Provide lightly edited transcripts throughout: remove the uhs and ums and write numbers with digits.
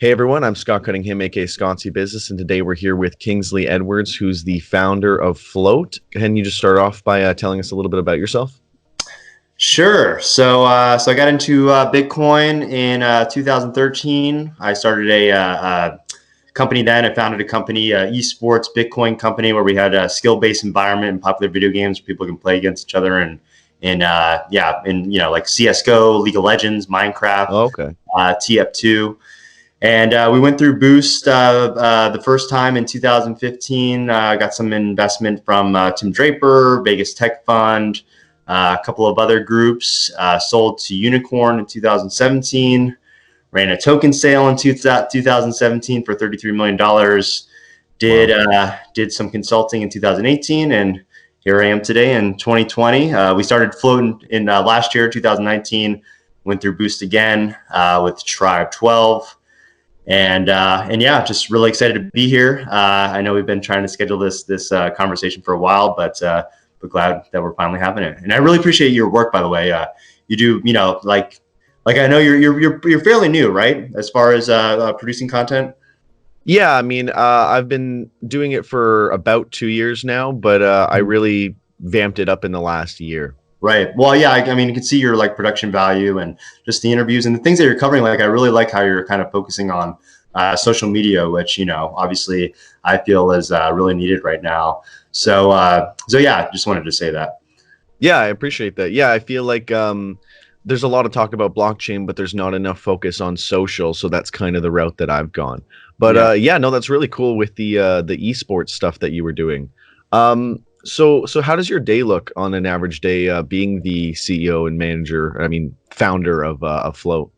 Hey everyone, I'm Scott Cunningham, aka Sconcy Business, and today we're here with Kingsley Edwards, who's the founder of Flote. Can you just start off by telling us a little bit about yourself? Sure. So I got into Bitcoin in 2013. I started a company then. I founded a company, esports Bitcoin company, where we had a skill-based environment and popular video games where people can play against each other and like CS:GO, League of Legends, Minecraft, Oh, okay. TF2. And we went through Boost the first time in 2015. Got some investment from Tim Draper, Vegas Tech Fund, a couple of other groups. Sold to Unicorn in 2017. Ran a token sale in 2017 for $33 million. Did Wow. did some consulting in 2018, and here I am today in 2020. We started floating in last year, 2019. Went through Boost again with Tribe 12. And yeah, just really excited to be here. I know we've been trying to schedule this conversation for a while, but glad that we're finally having it. And I really appreciate your work, by the way. You do, like I know you're fairly new, right, as far as producing content. Yeah, I mean, I've been doing it for about 2 years now, but I really vamped it up in the last year. Right. Well, yeah. I mean, you can see your like production value and just the interviews and the things that you're covering. Like, I really like how you're kind of focusing on social media, which obviously I feel is really needed right now. So yeah, just wanted to say that. Yeah, I appreciate that. Yeah, I feel like there's a lot of talk about blockchain, but there's not enough focus on social, so that's kind of the route that I've gone. But Yeah. yeah, no, that's really cool with the esports stuff that you were doing. So how does your day look on an average day, being the CEO and manager, I mean, founder of Float?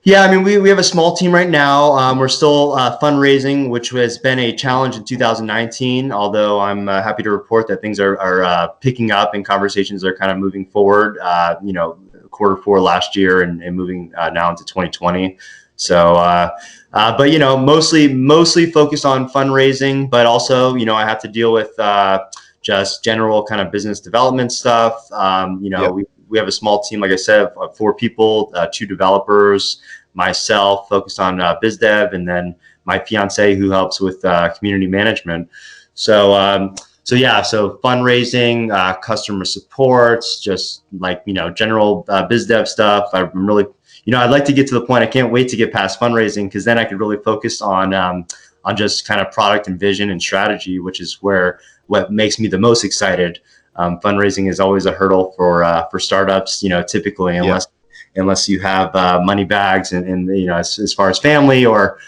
Yeah, I mean, we have a small team right now. We're still fundraising, which has been a challenge in 2019, although I'm happy to report that things are picking up and conversations are kind of moving forward, quarter four last year and moving now into 2020. But mostly focused on fundraising, but also, I have to deal with just general kind of business development stuff. Yep. We have a small team, like I said, of 4 people, 2 developers, myself focused on biz dev, and then my fiance who helps with community management. So yeah, so fundraising, customer supports, just like general biz dev stuff. I'm really, I'd like to get to the point. I can't wait to get past fundraising because then I could really focus on just kind of product and vision and strategy, which is what makes me the most excited. Fundraising is always a hurdle for startups, typically, Yeah. unless you have money bags and as far as family or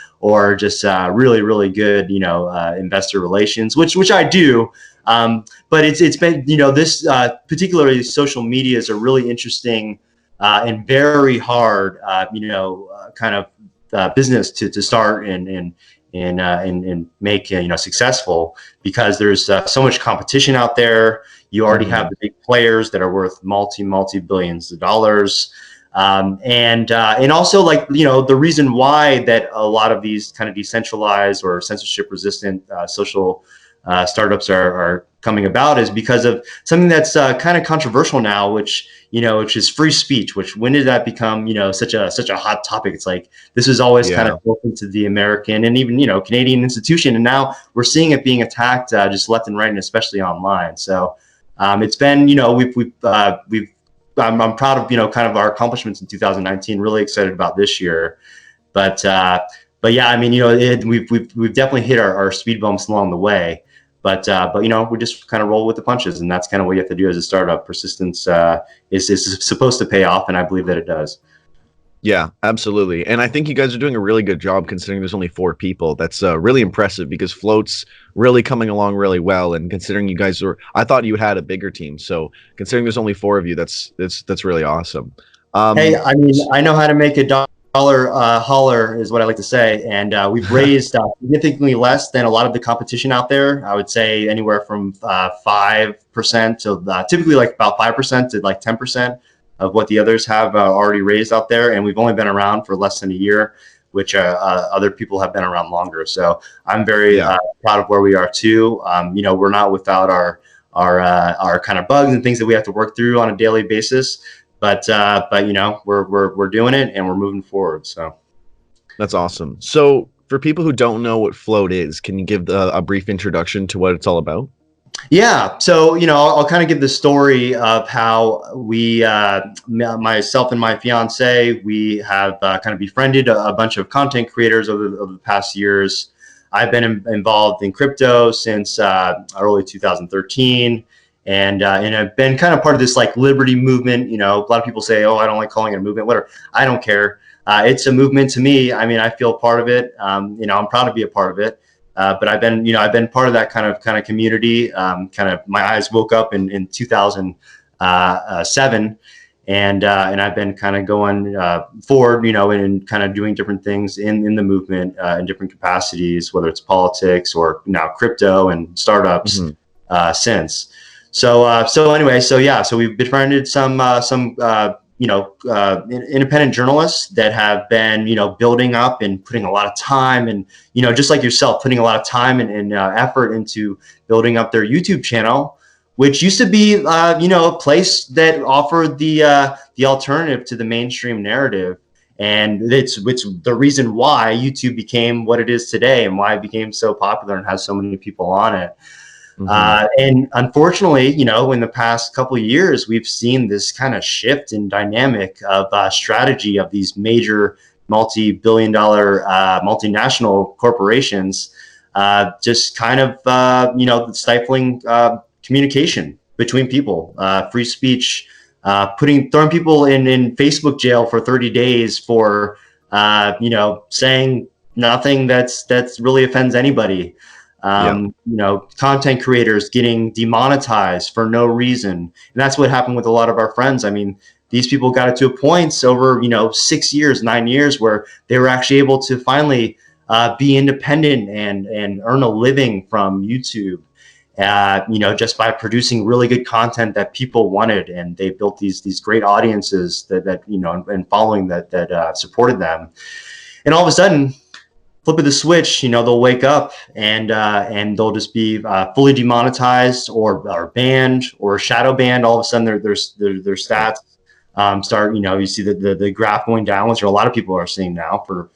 just really good investor relations, which I do. But it's been this particularly social media is a really interesting and very hard kind of business to start and make successful, because there's so much competition out there. You already have Hmm. the big players that are worth multi billions of dollars. And also, like, the reason why that a lot of these kind of decentralized or censorship resistant social startups are coming about is because of something that's kind of controversial now, which is free speech. Which, when did that become such a hot topic? It's like this is always kind of Yeah. built into the American and even Canadian institution, and now we're seeing it being attacked just left and right, and especially online. So it's been we've I'm proud of kind of our accomplishments in 2019. Really excited about this year, but but yeah, I mean, we've definitely hit our speed bumps along the way. But we just kind of roll with the punches, and that's kind of what you have to do as a startup. Persistence is supposed to pay off, and I believe that it does. Yeah, absolutely. And I think you guys are doing a really good job considering there's only 4 people. That's really impressive because Float's really coming along really well. And considering you guys were, I thought you had a bigger team. So considering there's only 4 of you, that's really awesome. Hey, Um, I mean, s- I know how to make a dollar holler, is what I like to say, and we've raised significantly less than a lot of the competition out there. I would say anywhere from 5% to typically like about 5% to like 10% of what the others have already raised out there, and we've only been around for less than a year, which other people have been around longer. So I'm very yeah. proud of where we are too. We're not without our kind of bugs and things that we have to work through on a daily basis, but we're doing it and we're moving forward. So That's awesome. So, for people who don't know what Float is, can you give a brief introduction to what it's all about? Yeah. So, I'll kind of give the story of how myself and my fiance, we have kind of befriended a bunch of content creators over the past years. I've been involved in crypto since early 2013. And I've been kind of part of this like liberty movement. A lot of people say, "Oh, I don't like calling it a movement." Whatever. I don't care. It's a movement to me. I mean, I feel part of it. I'm proud to be a part of it. But I've been part of that kind of community. Kind of my eyes woke up in 2007, and I've been kind of going forward, and kind of doing different things in the movement in different capacities, whether it's politics or now crypto and startups Hmm. since. So anyway, so we've befriended some independent journalists that have been, building up and putting a lot of time and, just like yourself, putting a lot of time and effort into building up their YouTube channel, which used to be, a place that offered the alternative to the mainstream narrative. And it's the reason why YouTube became what it is today and why it became so popular and has so many people on it. Hmm. And unfortunately, in the past couple of years, we've seen this kind of shift in dynamic of strategy of these major multi-billion-dollar multinational corporations, just kind of stifling communication between people, free speech, throwing people in Facebook jail for 30 days for saying nothing that's really offends anybody. Yeah. Content creators getting demonetized for no reason. And that's what happened with a lot of our friends. I mean, these people got it to a point over, 6 years, 9 years where they were actually able to finally be independent and earn a living from YouTube. Just by producing really good content that people wanted, and they built these great audiences that and following that supported them. And all of a sudden, flip of the switch, they'll wake up and they'll just be fully demonetized or banned or shadow banned. All of a sudden, their Yeah. stats start. You see the graph going down, which a lot of people are seeing now for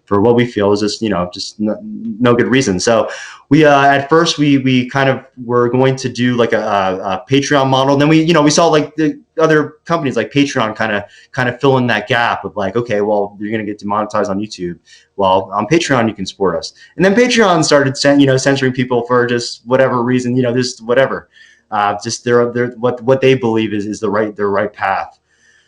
what we feel is just no good reason. So we at first we kind of were going to do like a Patreon model. And then we saw like the other companies like Patreon kind of fill in that gap of like, okay, well, you're going to get demonetized on YouTube. Well, on Patreon, you can support us. And then Patreon started censoring people for just whatever reason, just whatever. Just their what they believe is their right path.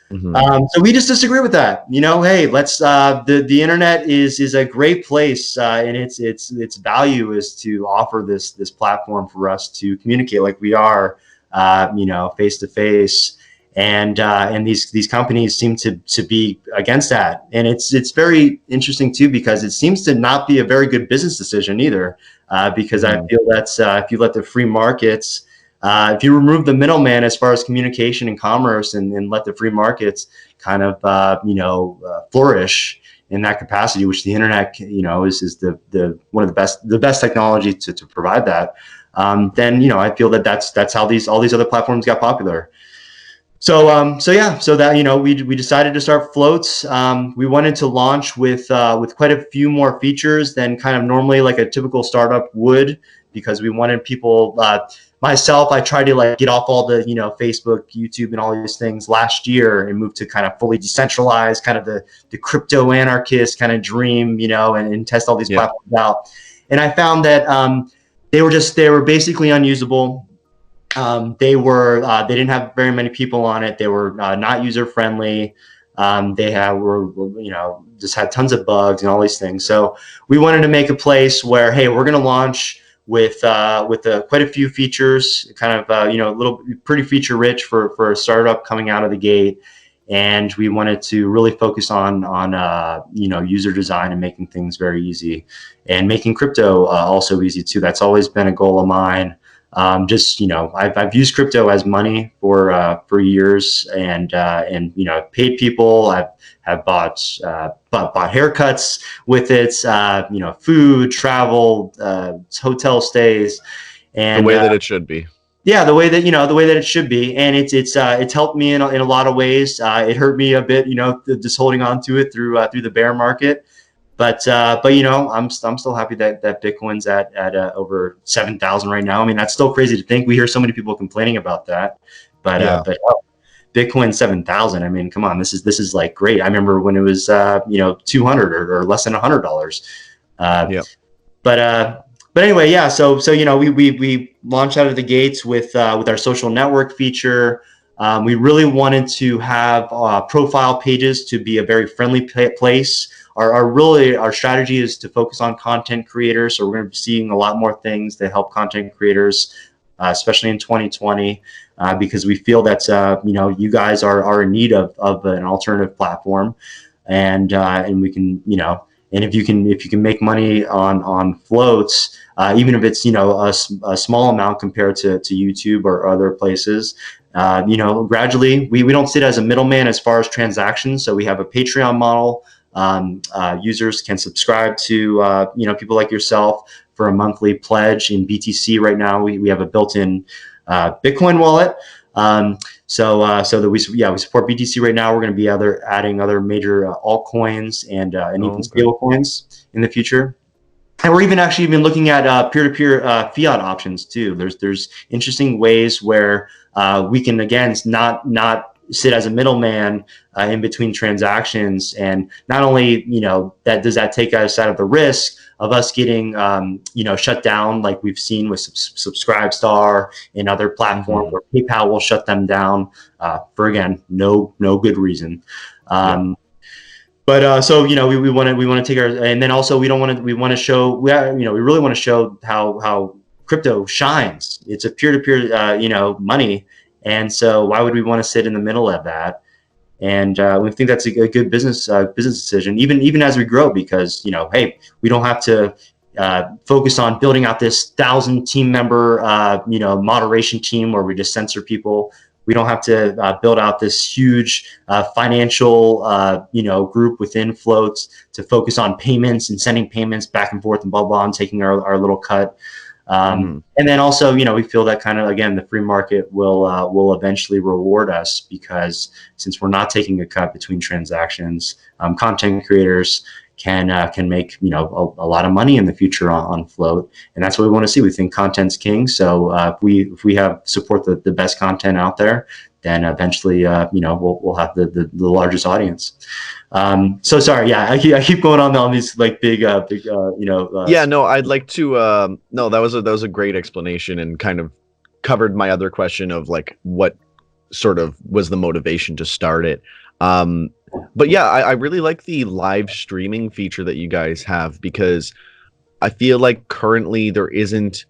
Hmm. So we just disagree with that. Hey, let's the internet is a great place, and its value is to offer this platform for us to communicate like we are, face to face. And these companies seem to be against that, and it's very interesting too because it seems to not be a very good business decision either. Because I Hmm. feel that's if you let the free markets, if you remove the middleman as far as communication and commerce, and let the free markets kind of flourish in that capacity, which the internet is the one of the best technology to provide that. Then I feel that's how all these other platforms got popular. So yeah, so that we decided to start Floats. We wanted to launch with quite a few more features than kind of normally like a typical startup would, because we wanted people. Myself, I tried to like get off all the Facebook, YouTube, and all these things last year and move to kind of fully decentralized, kind of the crypto anarchist kind of dream, and test all these Yeah. platforms out. And I found that they were basically unusable. They didn't have very many people on it. They were not user friendly. Were just had tons of bugs and all these things. So we wanted to make a place where, hey, we're going to launch with quite a few features, kind of a little pretty feature rich for a startup coming out of the gate. And we wanted to really focus on user design and making things very easy, and making crypto also easy too. That's always been a goal of mine. I've used crypto as money for years, and I've paid people. I've have bought haircuts with it. Food, travel, hotel stays, The and way that it should be. Yeah, the way that the way that it should be, and it's helped me in a lot of ways. It hurt me a bit, just holding on to it through the bear market. But I'm still happy that Bitcoin's at over 7,000 right now. I mean, that's still crazy to think. We hear so many people complaining about that, Yeah. but Bitcoin 7,000. I mean, come on, this is like great. I remember when it was 200 or less than $100. Uh, Yeah. but anyway, yeah. So we launched out of the gates with our social network feature. We really wanted to have profile pages to be a very friendly place. Our strategy is to focus on content creators. So we're going to be seeing a lot more things that help content creators, especially in 2020, because we feel that you guys are in need of an alternative platform, and we can and if you can make money on floats, even if it's a small amount compared to YouTube or other places. Gradually, we don't sit as a middleman as far as transactions. So we have a Patreon model. Users can subscribe to people like yourself for a monthly pledge in BTC. Right now, we have a built-in Bitcoin wallet. So that we support BTC right now. We're going to be adding other major altcoins and even Oh, okay. stable coins in the future. And we're even looking at peer-to-peer fiat options too. There's interesting ways where we can again not sit as a middleman in between transactions, and not only that does that take us out of the risk of us getting shut down like we've seen with Subscribestar and other platforms Hmm. where PayPal will shut them down for again no good reason. Yeah. But so we want to take our, and then also we want to show we really want to show how crypto shines. It's a peer to peer money, and so why would we want to sit in the middle of that? And we think that's a good business decision, even as we grow, because hey, we don't have to focus on building out this 1,000 team member moderation team where we just censor people. We don't have to build out this huge financial group within Floats to focus on payments and sending payments back and forth and blah blah and taking our little cut. Hmm. And then also, we feel that kind of again the free market will eventually reward us, because since we're not taking a cut between transactions, content creators can make a lot of money in the future on Float, and that's what we want to see. We think content's king, so if we have support the best content out there, then eventually we'll have the largest audience. So sorry, yeah, I keep going on these like big Yeah, no, I'd like to no, that was a great explanation and kind of covered my other question of like what sort of was the motivation to start it. Um but yeah, I really like the live streaming feature that you guys have, because I feel like currently there isn't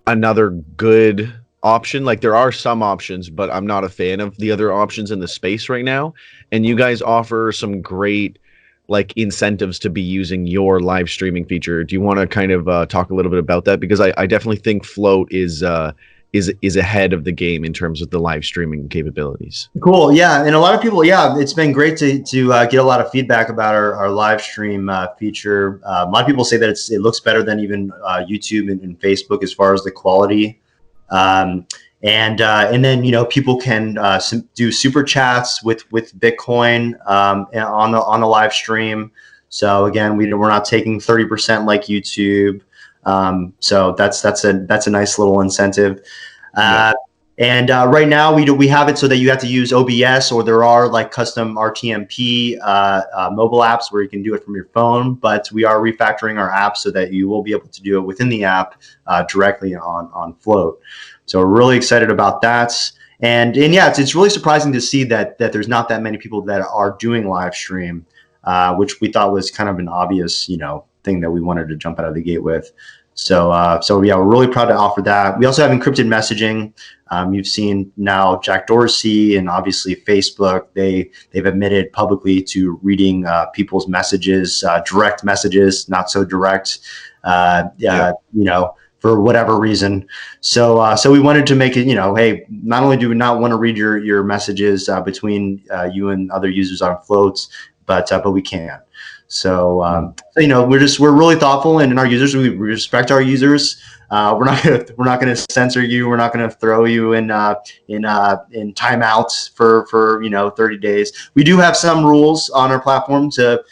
another good option. Like there are some options, but I'm not a fan of the other options in the space right now. And you guys offer some great like incentives to be using your live streaming feature. Do you want to kind of talk a little bit about that? Because I definitely think Float is ahead of the game in terms of the live streaming capabilities. Cool. Yeah. And a lot of people, yeah, it's been great to get a lot of feedback about our live stream feature. A lot of people say that it looks better than even YouTube and Facebook as far as the quality. And then people can do super chats with Bitcoin on the live stream. So again, we're not taking 30% like YouTube. So that's a nice little incentive. Yeah. And right now we have it so that you have to use OBS, or there are like custom RTMP mobile apps where you can do it from your phone. But we are refactoring our app so that you will be able to do it within the app directly on Float. So we're really excited about that. And yeah, it's really surprising to see that there's not that many people that are doing live stream, which we thought was kind of an obvious thing that we wanted to jump out of the gate with. So yeah, we're really proud to offer that. We also have encrypted messaging. You've seen now Jack Dorsey and obviously Facebook. They've admitted publicly to reading people's messages, direct messages, not so direct. Yeah. For whatever reason. So we wanted to make it, hey, not only do we not want to read your messages between you and other users on Floats, but we can. So we're really thoughtful, and in our users, we respect our users. We're not gonna censor you. We're not gonna throw you in timeouts for 30 days. We do have some rules on our platform to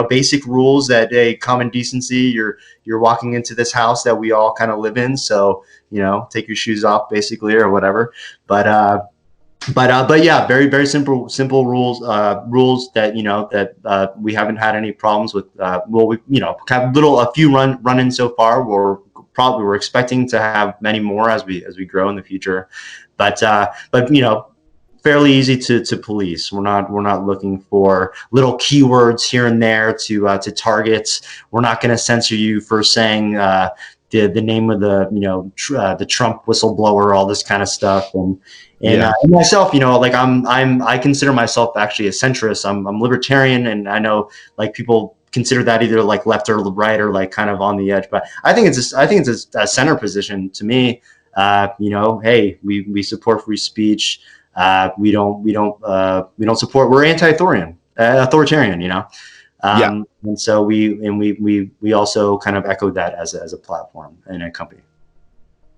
basic rules that a common decency. You're walking into this house that we all kind of live in, so take your shoes off basically or whatever. But yeah, very very simple rules that we haven't had any problems with. Well, we have a few run-ins so far. We're expecting to have many more as we grow in the future, but fairly easy to police. We're not looking for little keywords here and there to target. We're not going to censor you for saying the name of the Trump whistleblower, all this kind of stuff. And myself, I consider myself actually a centrist. I'm libertarian, and I know like people consider that either like left or right or like kind of on the edge. But I think it's a center position to me. Hey, we support free speech. We don't support. We're authoritarian. Yeah. And so we also kind of echoed that as a platform and a company.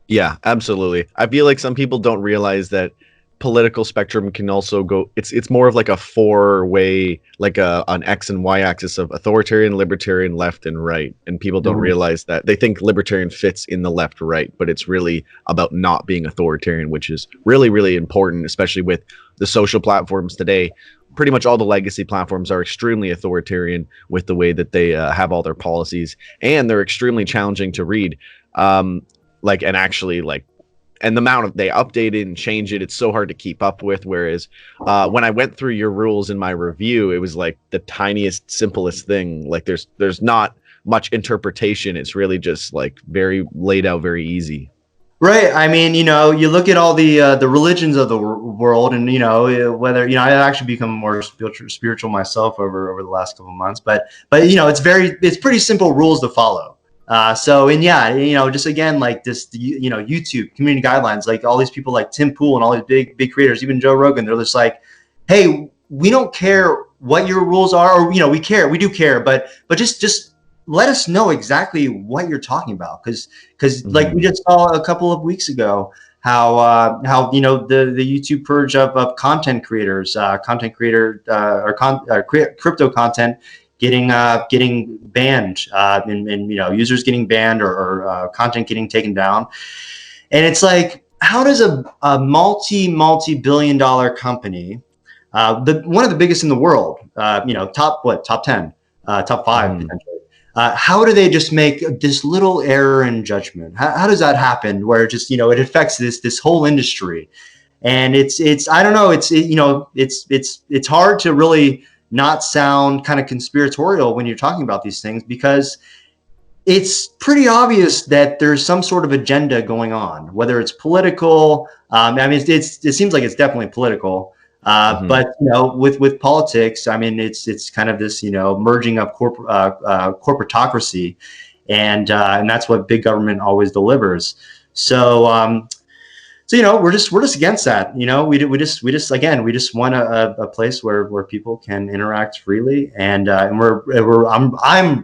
Yeah, absolutely. I feel like some people don't realize that political spectrum can also go, it's more of like a four-way, like an X and Y axis of authoritarian, libertarian, left, and right. And people don't realize that. They think libertarian fits in the left right, but it's really about not being authoritarian, which is really, really important, especially with the social platforms today. Pretty much all the legacy platforms are extremely authoritarian with the way that they have all their policies, and they're extremely challenging to read. And actually and the amount of they update it and change it, it's so hard to keep up with. Whereas when I went through your rules in my review, it was like the tiniest, simplest thing. Like there's not much interpretation. It's really just like very laid out, very easy. Right. I mean, you look at all the religions of the world, and whether I actually become more spiritual myself over the last couple of months, but it's pretty simple rules to follow. Just again, like this, YouTube community guidelines, like all these people like Tim Pool and all these big creators, even Joe Rogan, they're just like, hey, we don't care what your rules are, or we do care, but just let us know exactly what you're talking about, because like we just saw a couple of weeks ago how the YouTube purge of content creators, crypto content getting banned, and users getting banned, or content getting taken down. And it's like, how does a multi-billion dollar company, one of the biggest in the world, top 10, top 5 potentially, how do they just make this little error in judgment? How does that happen where just it affects this whole industry? And it's I don't know, it's hard to really not sound kind of conspiratorial when you're talking about these things, because it's pretty obvious that there's some sort of agenda going on, whether it's political. I mean, it seems like it's definitely political. But with politics, I mean, it's kind of this merging of corporatocracy, and that's what big government always delivers. So we're just against that. We just want a place where people can interact freely, and I'm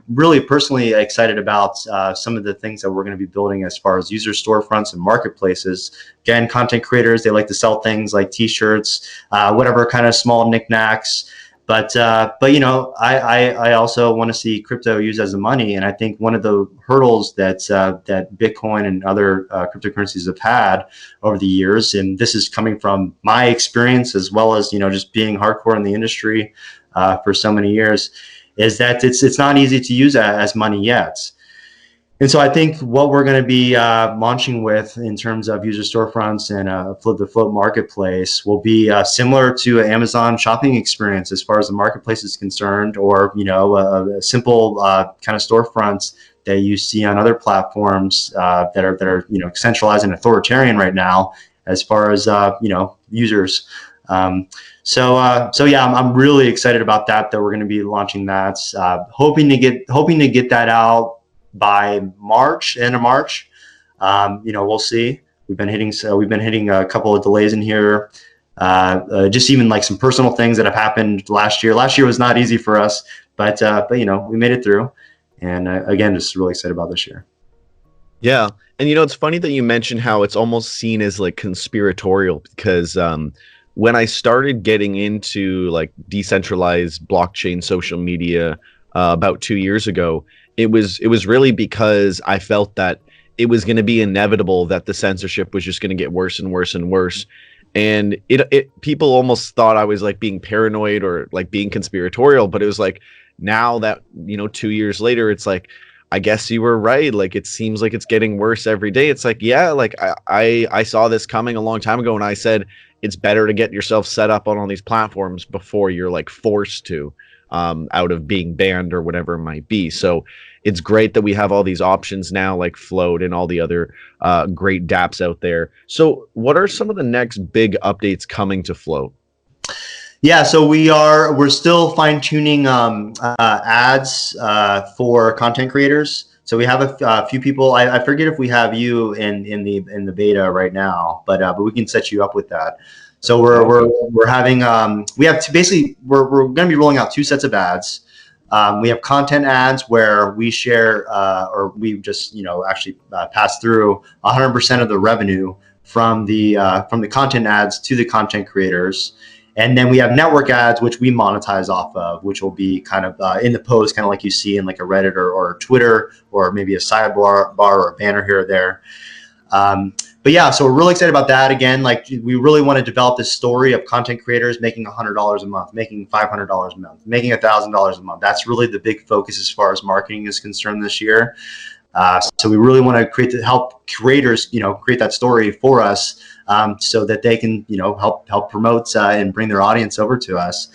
really personally excited about some of the things that we're going to be building as far as user storefronts and marketplaces. Again, content creators, they like to sell things like T-shirts, whatever kind of small knickknacks. But I also want to see crypto used as a money, and I think one of the hurdles that Bitcoin and other cryptocurrencies have had over the years, and this is coming from my experience as well as just being hardcore in the industry for so many years, is that it's not easy to use as money yet. And so I think what we're going to be launching with in terms of user storefronts and the Flote marketplace will be similar to an Amazon shopping experience as far as the marketplace is concerned, or a simple kind of storefronts that you see on other platforms that are centralized and authoritarian right now as far as users. So yeah, I'm really excited about that we're going to be launching that. Hoping to get that out by end of March. We'll see. We've been hitting a couple of delays in here. Just even like some personal things that have happened last year. Last year was not easy for us, but we made it through. And again, just really excited about this year. Yeah. And it's funny that you mentioned how it's almost seen as like conspiratorial because when I started getting into like decentralized blockchain social media about 2 years ago, it was really because I felt that it was going to be inevitable that the censorship was just going to get worse and worse and worse. And it people almost thought I was like being paranoid or like being conspiratorial, but it was like now that 2 years later, it's like I guess you were right. Like it seems like it's getting worse every day. It's like, yeah, like I saw this coming a long time ago and I said it's better to get yourself set up on all these platforms before you're like forced to out of being banned or whatever it might be. So it's great that we have all these options now like Float and all the other great dApps out there. So what are some of the next big updates coming to Float? Yeah, so we're still fine tuning ads for content creators. So we have a few people. I forget if we have you in the beta right now, but we can set you up with that. So we're having we have basically we're going to be rolling out two sets of ads. We have content ads where we share or we just actually pass through 100% of the revenue from the content ads to the content creators. And then we have network ads, which we monetize off of, which will be kind of in the post, kind of like you see in like a Reddit or Twitter, or maybe a sidebar or a banner here or there. But yeah, so we're really excited about that. Again, like we really want to develop this story of content creators making $100 a month, making $500 a month, making $1,000 a month. That's really the big focus as far as marketing is concerned this year. So we really want to help creators, create that story for us, so that they can, help promote and bring their audience over to us.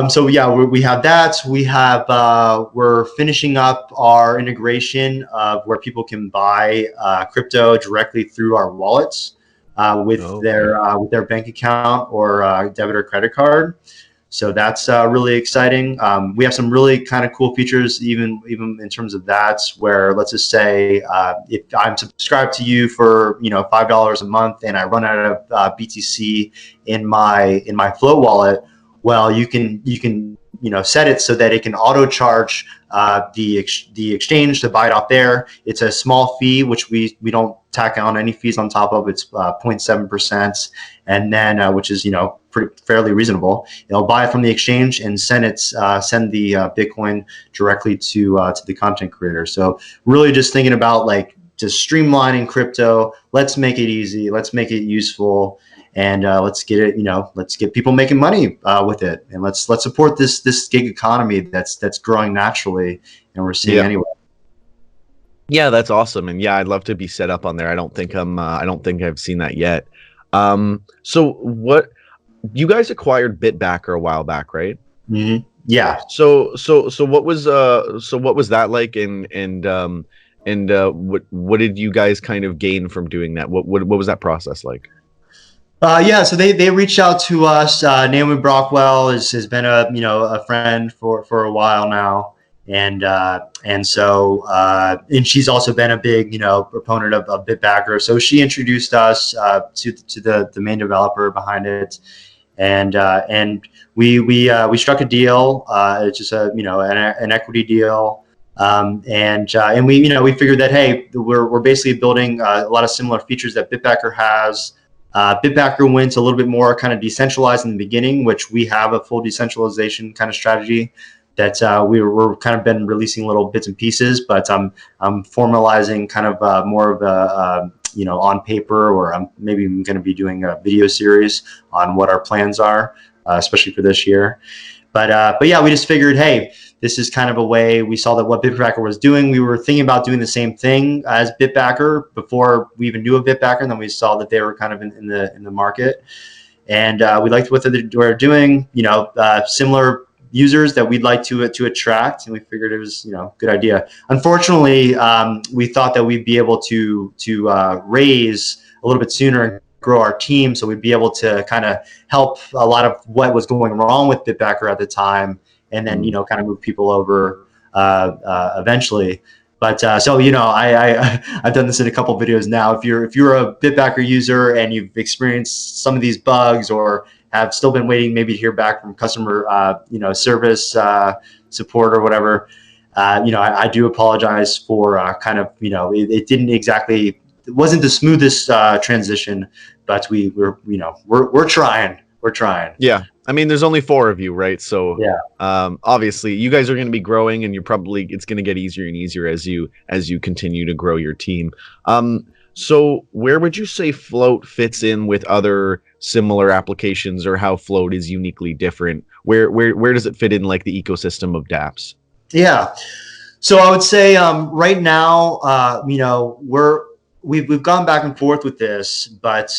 So yeah, we have that. We're finishing up our integration of where people can buy crypto directly through our wallets with their bank account or debit or credit card. So that's really exciting. We have some really kind of cool features, even in terms of that, where let's just say if I'm subscribed to you for $5 a month and I run out of BTC in my Flow wallet, well, you can set it so that it can auto charge the exchange to buy it off there. It's a small fee, which we don't tack on any fees on top of. It's 0.7%, and then which is fairly reasonable. It'll buy it from the exchange and send the Bitcoin directly to the content creator. So really just thinking about like just streamlining crypto. Let's make it easy. Let's make it useful. And let's get it, let's get people making money with it, and let's support this gig economy that's growing naturally, and we're seeing anyway. Yeah, that's awesome, and yeah, I'd love to be set up on there. I don't think I've seen that yet. So what you guys acquired Bitbacker a while back, right? Mm-hmm. Yeah. So what was that like, and what did you guys kind of gain from doing that? What was that process like? Yeah, so they reached out to us. Naomi Brockwell has been a friend for a while now, and so she's also been a big proponent of Bitbacker. So she introduced us to the main developer behind it, and we struck a deal. It's just an equity deal. And we figured that, hey, we're basically building a lot of similar features that Bitbacker has. Bitbacker went a little bit more kind of decentralized in the beginning, which we have a full decentralization kind of strategy that we're kind of been releasing little bits and pieces, but I'm formalizing kind of more of a on paper, or I'm maybe going to be doing a video series on what our plans are, especially for this year. But yeah, we just figured, hey, this is kind of a way. We saw that what Bitbacker was doing. We were thinking about doing the same thing as Bitbacker before we even knew of Bitbacker, and then we saw that they were kind of in the market, and we liked what they were doing. Similar users that we'd like to attract, and we figured it was a good idea. Unfortunately, we thought that we'd be able to raise a little bit sooner and grow our team, so we'd be able to kind of help a lot of what was going wrong with Bitbacker at the time, and then kind of move people over eventually. But so I've done this in a couple videos now. If you're a Bitbacker user and you've experienced some of these bugs, or have still been waiting maybe to hear back from customer service support or whatever, I do apologize for kind of, it didn't exactly, it wasn't the smoothest transition, but we're trying. We're trying. Yeah. I mean, there's only four of you, right? So Yeah. obviously you guys are going to be growing, and it's going to get easier and easier as you continue to grow your team. So where would you say Flote fits in with other similar applications, or how Flote is uniquely different? Where does it fit in like the ecosystem of dApps? Yeah. So I would say right now, we've gone back and forth with this, but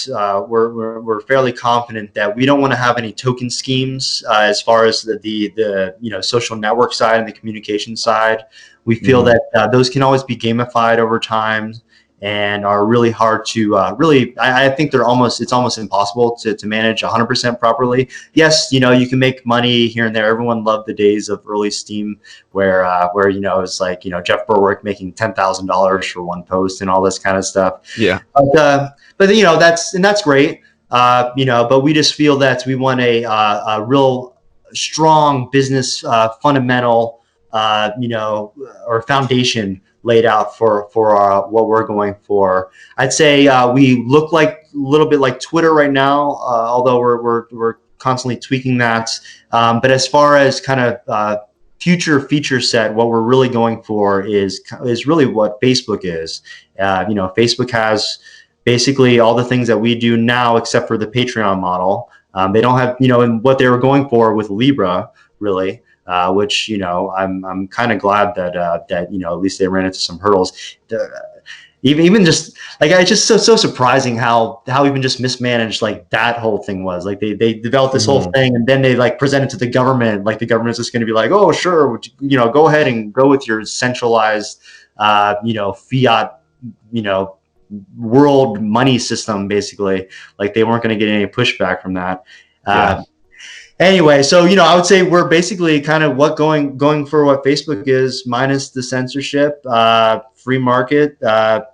we're fairly confident that we don't want to have any token schemes as far as the social network side and the communication side. We feel Mm-hmm. that those can always be gamified over time and are really hard to really. I think it's almost impossible to manage 100% properly. Yes, you can make money here and there. Everyone loved the days of early Steam where it's like Jeff Berwick making $10,000 for one post and all this kind of stuff. Yeah. But that's great. But we just feel that we want a real strong business fundamental, or foundation laid out for what we're going for. I'd say we look like a little bit like Twitter right now, although we're constantly tweaking that. But as far as kind of future feature set, what we're really going for is really what Facebook is. Facebook has basically all the things that we do now, except for the Patreon model. They don't have, and what they were going for with Libra, really. Which I'm kind of glad that at least they ran into some hurdles. Even just like it's just so surprising how even just mismanaged like that whole thing was. Like they developed this whole thing, and then they like presented to the government. Like the government's just going to be like, oh sure, go ahead and go with your centralized fiat world money system, basically. Like they weren't going to get any pushback from that. Yeah. Anyway, so I would say we're basically kind of going for what Facebook is, minus the censorship, free market. And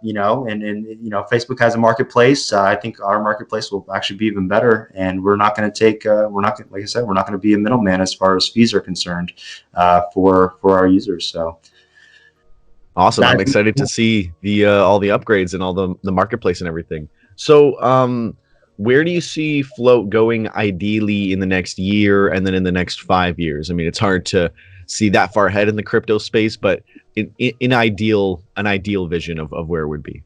Facebook has a marketplace. I think our marketplace will actually be even better, and we're not going to take. Like I said, we're not going to be a middleman as far as fees are concerned for our users. So Awesome. I'm excited to see the all the upgrades and all the marketplace and everything. So where do you see Flote going ideally in the next year and then in the next 5 years? I mean, it's hard to see that far ahead in the crypto space, but in an ideal vision of where it would be.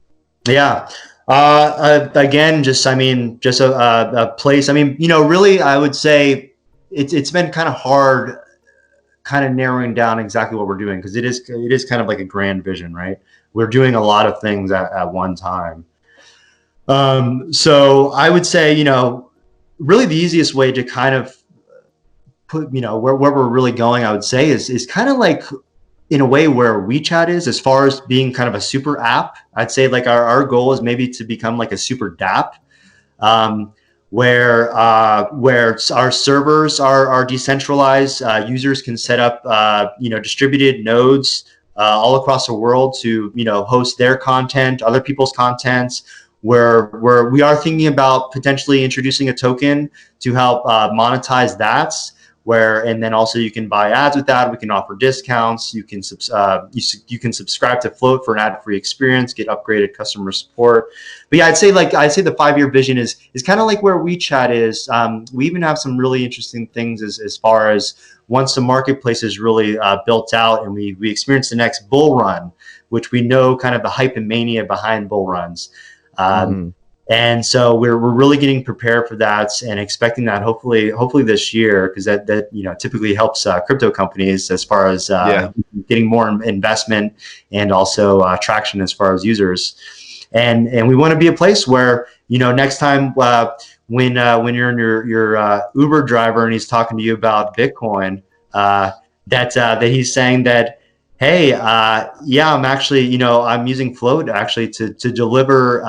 Yeah. Again, just a place. I mean, really, I would say it's been kind of hard, kind of narrowing down exactly what we're doing, because it is kind of like a grand vision, right? We're doing a lot of things at one time. So I would say, really the easiest way to kind of put, where we're really going, I would say is kind of like in a way where WeChat is, as far as being kind of a super app. I'd say like our goal is maybe to become like a super dApp, where our servers are decentralized. Users can set up, distributed nodes all across the world to, host their content, other people's contents. Where we are thinking about potentially introducing a token to help monetize that. And then also you can buy ads with that. We can offer discounts. You can subscribe to Flote for an ad-free experience, get upgraded customer support. But yeah, I'd say the 5-year vision is kind of like where WeChat is. We even have some really interesting things as far as once the marketplace is really built out and we experience the next bull run, which we know kind of the hype and mania behind bull runs. And so we're really getting prepared for that and expecting that hopefully this year, because that typically helps crypto companies as far as getting more investment and also traction as far as users. And we want to be a place where, next time when you're in your Uber driver and he's talking to you about Bitcoin, that he's saying that, hey, I'm actually, I'm using Flote actually to deliver,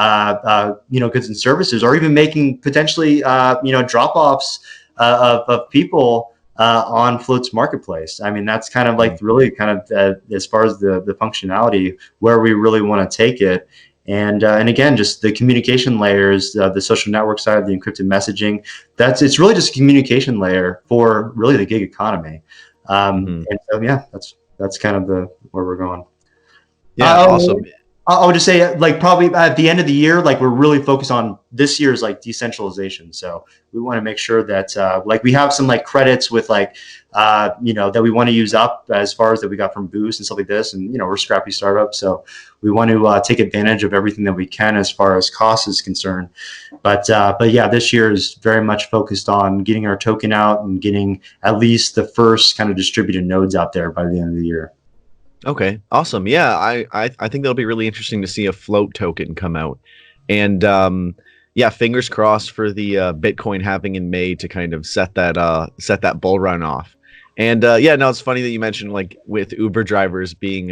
goods and services, or even making potentially, drop-offs of people on Flote's marketplace. I mean, that's kind of like really kind of as far as the functionality, where we really want to take it. And again, just the communication layers, the social network side, the encrypted messaging, it's really just a communication layer for really the gig economy. And so, yeah, that's kind of the where we're going. Yeah, Oh, awesome. I would just say, like, probably at the end of the year, like, we're really focused on this year's like decentralization. So we want to make sure that like we have some like credits with like that we want to use up as far as that we got from Boost and stuff like this. And we're a scrappy startup, so we want to take advantage of everything that we can as far as cost is concerned. But yeah, this year is very much focused on getting our token out and getting at least the first kind of distributed nodes out there by the end of the year. Okay, awesome. Yeah, I think that'll be really interesting to see a float token come out. And yeah, fingers crossed for the Bitcoin halving in May to kind of set that bull run off. And yeah, no, it's funny that you mentioned like with Uber drivers being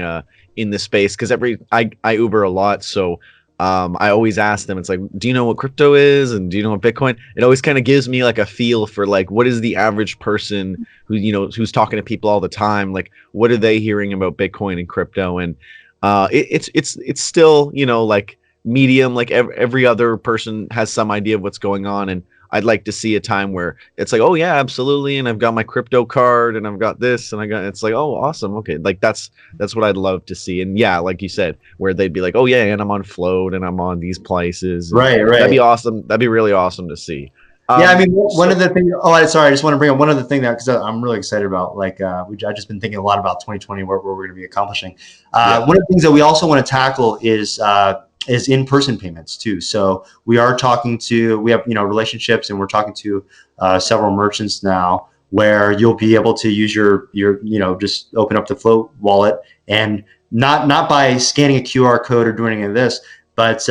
in the space because I Uber a lot, so I always ask them, it's like, do you know what crypto is and do you know what Bitcoin? It always kind of gives me like a feel for like what is the average person who who's talking to people all the time, like what are they hearing about Bitcoin and crypto? And it's still like medium, like every other person has some idea of what's going on, and I'd like to see a time where it's like, oh yeah, absolutely, and I've got my crypto card and I've got this and I got, it's like, oh awesome, okay, like that's what I'd love to see. And yeah, like you said, where they'd be like, oh yeah, and I'm on Float and I'm on these places, and Right, that'd be right. awesome. That'd be really awesome to see. Yeah, I mean, one So of the things. Oh, sorry, I just want to bring up one other thing that because I'm really excited about. Like, I've just been thinking a lot about 2020, what we're going to be accomplishing. yeah. One of the things that we also want to tackle is in-person payments too. So we are talking to, we have relationships, and we're talking to several merchants now where you'll be able to use your just open up the Float wallet, and not by scanning a QR code or doing any of this, but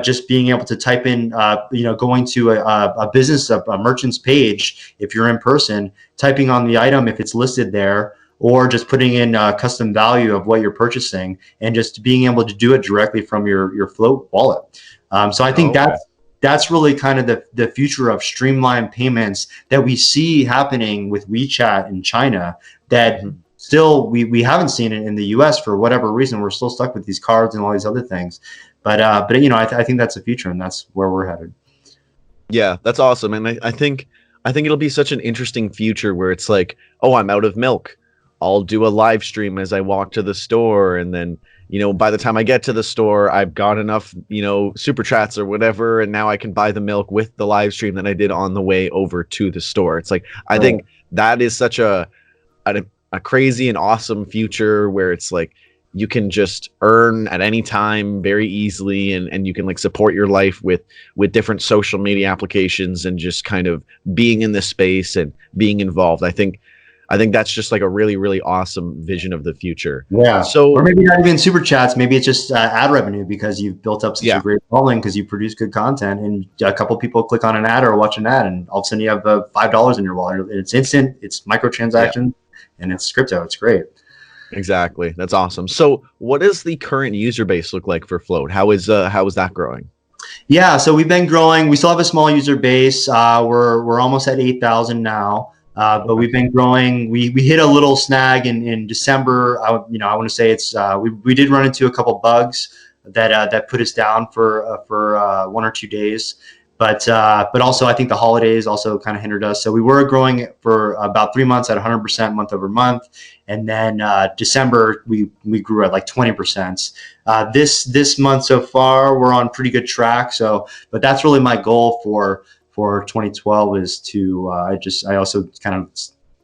just being able to type in, going to a business, a merchant's page, if you're in person, typing on the item if it's listed there, or just putting in a custom value of what you're purchasing, and just being able to do it directly from your Float wallet. So I think Oh, okay. that's really kind of the future of streamlined payments that we see happening with WeChat in China, that Mhm. still we haven't seen it in the US for whatever reason. We're still stuck with these cards and all these other things. But I think that's the future, and that's where we're headed. Yeah, that's awesome. And I think it'll be such an interesting future where it's like, oh, I'm out of milk. I'll do a live stream as I walk to the store, and then, by the time I get to the store, I've got enough, super chats or whatever, and now I can buy the milk with the live stream that I did on the way over to the store. It's like I Right. think that is such a, a crazy and awesome future where it's like you can just earn at any time very easily, and you can like support your life with different social media applications and just kind of being in this space and being involved. I think that's just like a really really awesome vision of the future. Yeah. Or So maybe not even super chats. Maybe it's just ad revenue because you've built up such a yeah, great following because you produce good content, and a couple people click on an ad or watch an ad, and all of a sudden you have $5 in your wallet. It's instant. It's yeah, microtransaction, and it's crypto. It's great. exactly, that's awesome. So what does the current user base look like for Float? How is that growing? Yeah, so we've been growing. We still have a small user base. We're almost at 8,000 now, but Okay. we've been growing. We hit a little snag in December. I want to say it's we did run into a couple bugs that put us down for 1 or 2 days. But also I think the holidays also kind of hindered us. So we were growing for about 3 months at 100% month over month, and then December we grew at like 20%. This month so far we're on pretty good track. So, but that's really my goal for 2012 is to I also kind of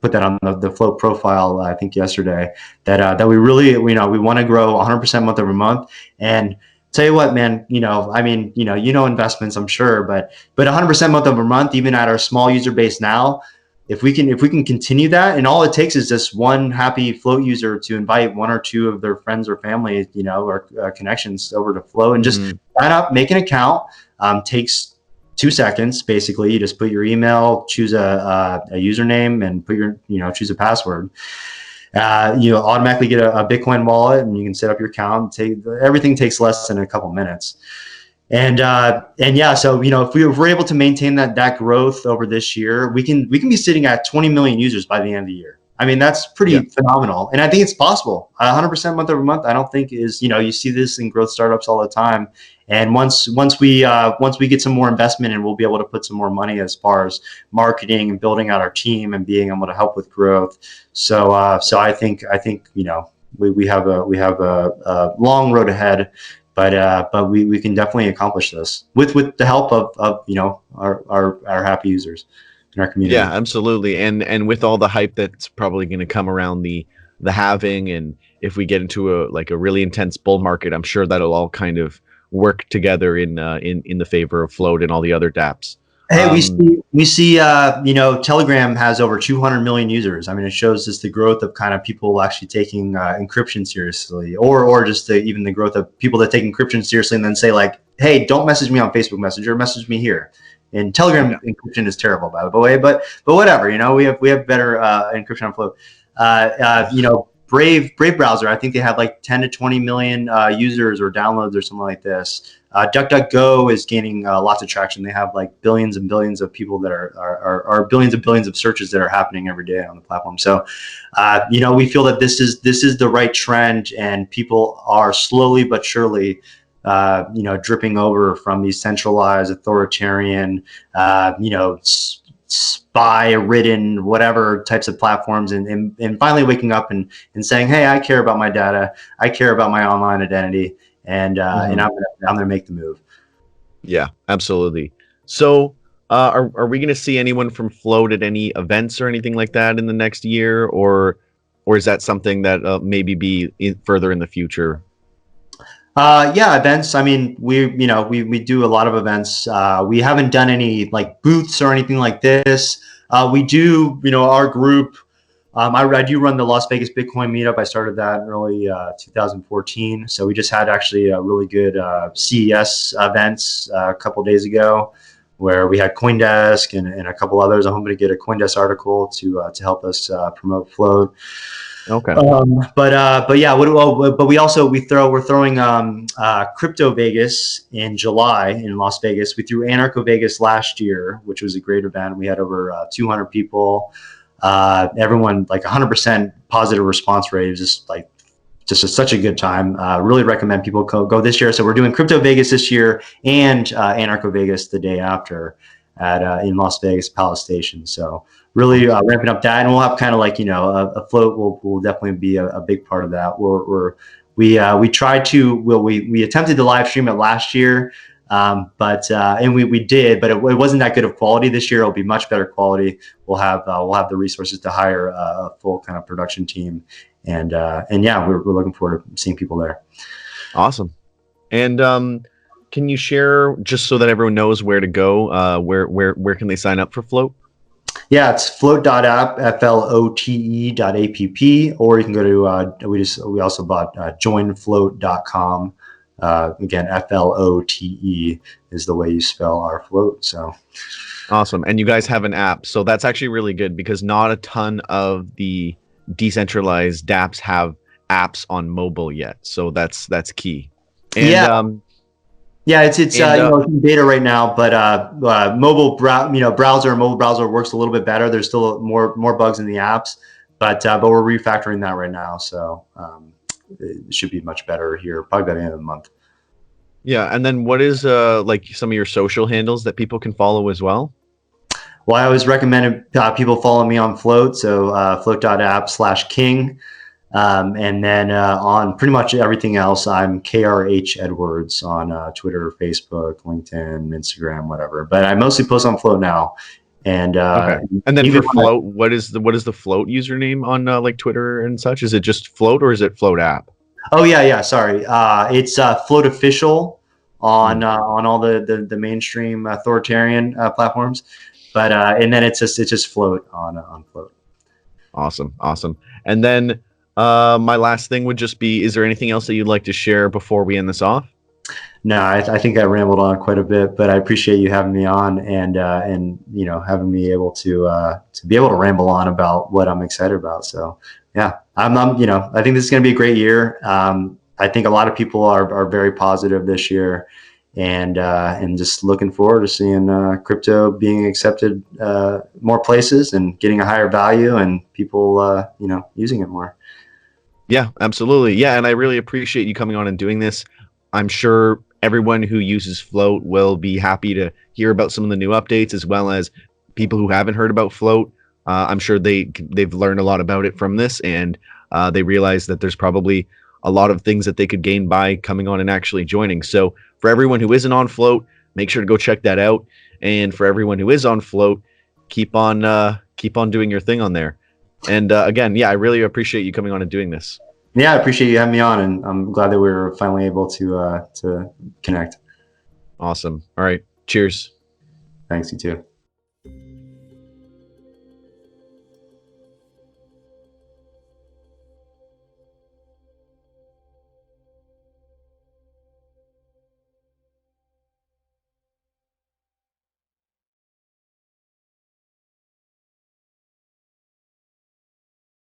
put that on the Float profile I think yesterday, that we really we want to grow 100% month over month. And tell you what, man, I mean, investments, I'm sure, but 100% month over month, even at our small user base now, if we can continue that, and all it takes is just one happy Float user to invite one or two of their friends or family, or connections over to Float, and just Hmm. sign up, make an account. Takes 2 seconds. Basically, you just put your email, choose a username, and put choose a password. You automatically get a Bitcoin wallet, and you can set up your account. Everything takes less than a couple minutes. And yeah, so if we're able to maintain that growth over this year, we can be sitting at 20 million users by the end of the year. I mean, that's Yeah. pretty phenomenal, and I think it's possible. 100% month over month, I don't think is, you see this in growth startups all the time, And once we get some more investment, and we'll be able to put some more money as far as marketing and building out our team and being able to help with growth. So I think we have a long road ahead, but we can definitely accomplish this with the help of our happy users in our Yeah, community. absolutely. And with all the hype that's probably going to come around the halving, and if we get into a really intense bull market, I'm sure that'll all kind of work together in the favor of Float and all the other dApps. Hey, we see Telegram has over 200 million users. I mean, it shows just the growth of kind of people actually taking encryption seriously, or just even the growth of people that take encryption seriously and then say like, hey, don't message me on Facebook Messenger, message me here. And Telegram Yeah. encryption is terrible, by the way, but whatever, we have better encryption on Float. Brave browser, I think they have like 10 to 20 million users or downloads or something like this. DuckDuckGo is gaining lots of traction. They have like billions and billions of people that are billions and billions of searches that are happening every day on the platform. So, we feel that this is the right trend, and people are slowly but surely, dripping over from these centralized, authoritarian, spy-ridden, whatever types of platforms, and finally waking up and saying, hey, I care about my data, I care about my online identity, and Mhm. I'm gonna make the move. Yeah, absolutely. So, are we going to see anyone from Float at any events or anything like that in the next year, or is that something that maybe further in the future? Yeah, events. I mean, we do a lot of events. We haven't done any like booths or anything like this. We do, our group. I do run the Las Vegas Bitcoin meetup. I started that in early 2014. So we just had actually a really good CES events a couple of days ago, where we had CoinDesk and a couple others. I'm hoping to get a CoinDesk article to help us promote Float. Okay. But yeah, but we're throwing Crypto Vegas in July in Las Vegas. We threw Anarcho Vegas last year, which was a great event. We had over 200 people. Everyone like 100% positive response rate. It was such a good time. Really recommend people go this year. So we're doing Crypto Vegas this year and Anarcho Vegas the day after at in Las Vegas Palace Station. So really Awesome. ramping up that, and we'll have kind of like a float will definitely be a big part of that. We tried to we attempted to live stream it last year, but and we did, but it wasn't that good of quality. This year it'll be much better quality. We'll have the resources to hire a full kind of production team, and yeah, we're looking forward to seeing people there. Awesome. And can you share, just so that everyone knows where to go, where can they sign up for Float? Yeah, it's flote.app, flote.app, or you can go to we also bought joinfloat.com. Again, Flote is the way you spell our float. So Awesome. And you guys have an app. So that's actually really good, because not a ton of the decentralized dApps have apps on mobile yet. So that's key. And yeah, yeah, it's and it's in beta right now, but mobile browser works a little bit better. There's still more bugs in the apps, but we're refactoring that right now, so it should be much better here, probably by the end of the month. yeah, and then what is like some of your social handles that people can follow as well? Well, I always recommend people follow me on Flote, so flote.app/king. And then on pretty much everything else, I'm KRH Edwards on Twitter, Facebook, LinkedIn, Instagram, whatever. But I mostly post on Flote now. And Okay. And then even for Float, what is the Float username on like Twitter and such? Is it just Float, or is it Float app? oh yeah, sorry, it's Flote Official Hmm. on all the mainstream authoritarian platforms. But and then it's just Flote on Flote. Awesome. And then my last thing would just be, is there anything else that you'd like to share before we end this off? No, I think I rambled on quite a bit, but I appreciate you having me on, and having me able to be able to ramble on about what I'm excited about. So yeah, I'm I think this is going to be a great year. I think a lot of people are very positive this year, and just looking forward to seeing crypto being accepted more places and getting a higher value, and people using it more. Yeah, absolutely. Yeah, and I really appreciate you coming on and doing this. I'm sure everyone who uses Flote will be happy to hear about some of the new updates, as well as people who haven't heard about Flote. I'm sure they've learned a lot about it from this, and they realize that there's probably a lot of things that they could gain by coming on and actually joining. So for everyone who isn't on Flote, make sure to go check that out. And for everyone who is on Flote, keep on doing your thing on there. And again, yeah, I really appreciate you coming on and doing this. Yeah, I appreciate you having me on, and I'm glad that we were finally able to connect. Awesome. All right. Cheers. Thanks, you too.